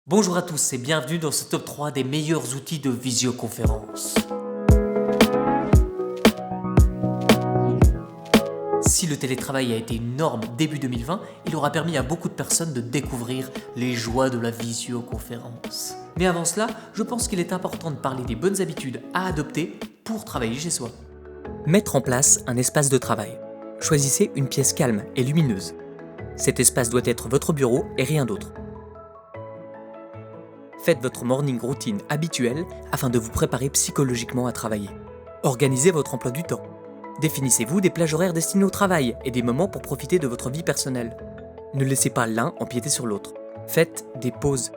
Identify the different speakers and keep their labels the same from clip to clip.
Speaker 1: Bonjour à tous et bienvenue dans ce top 3 des meilleurs outils de visioconférence. Si le télétravail a été une norme début 2020, il aura permis à beaucoup de personnes de découvrir les joies de la visioconférence. Mais avant cela, je pense qu'il est important de parler des bonnes habitudes à adopter pour travailler chez soi.
Speaker 2: Mettre en place un espace de travail. Choisissez une pièce calme et lumineuse. Cet espace doit être votre bureau et rien d'autre. Faites votre morning routine habituelle afin de vous préparer psychologiquement à travailler. Organisez votre emploi du temps. Définissez-vous des plages horaires destinées au travail et des moments pour profiter de votre vie personnelle. Ne laissez pas l'un empiéter sur l'autre. Faites des pauses.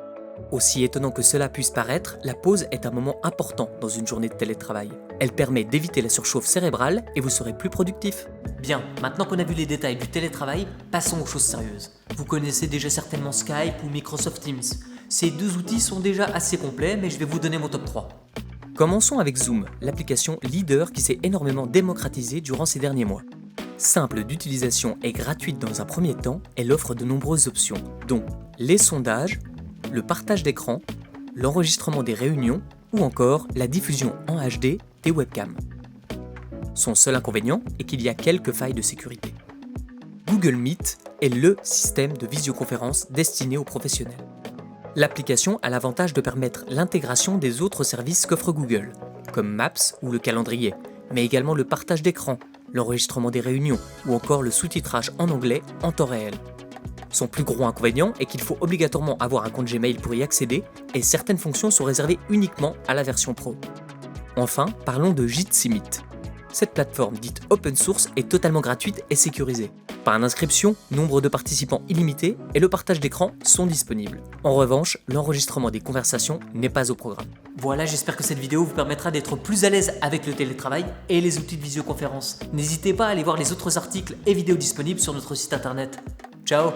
Speaker 2: Aussi étonnant que cela puisse paraître, la pause est un moment important dans une journée de télétravail. Elle permet d'éviter la surchauffe cérébrale et vous serez plus productif.
Speaker 1: Bien, maintenant qu'on a vu les détails du télétravail, passons aux choses sérieuses. Vous connaissez déjà certainement Skype ou Microsoft Teams. Ces deux outils sont déjà assez complets, mais je vais vous donner mon top 3.
Speaker 2: Commençons avec Zoom, l'application leader qui s'est énormément démocratisée durant ces derniers mois. Simple d'utilisation et gratuite dans un premier temps, elle offre de nombreuses options, dont les sondages, le partage d'écran, l'enregistrement des réunions ou encore la diffusion en HD des webcams. Son seul inconvénient est qu'il y a quelques failles de sécurité. Google Meet est le système de visioconférence destiné aux professionnels. L'application a l'avantage de permettre l'intégration des autres services qu'offre Google, comme Maps ou le calendrier, mais également le partage d'écran, l'enregistrement des réunions ou encore le sous-titrage en anglais en temps réel. Son plus gros inconvénient est qu'il faut obligatoirement avoir un compte Gmail pour y accéder et certaines fonctions sont réservées uniquement à la version Pro. Enfin, parlons de Jitsi Meet. Cette plateforme dite open source est totalement gratuite et sécurisée. Par inscription, nombre de participants illimité et le partage d'écran sont disponibles. En revanche, l'enregistrement des conversations n'est pas au programme.
Speaker 1: Voilà, j'espère que cette vidéo vous permettra d'être plus à l'aise avec le télétravail et les outils de visioconférence. N'hésitez pas à aller voir les autres articles et vidéos disponibles sur notre site internet. Ciao!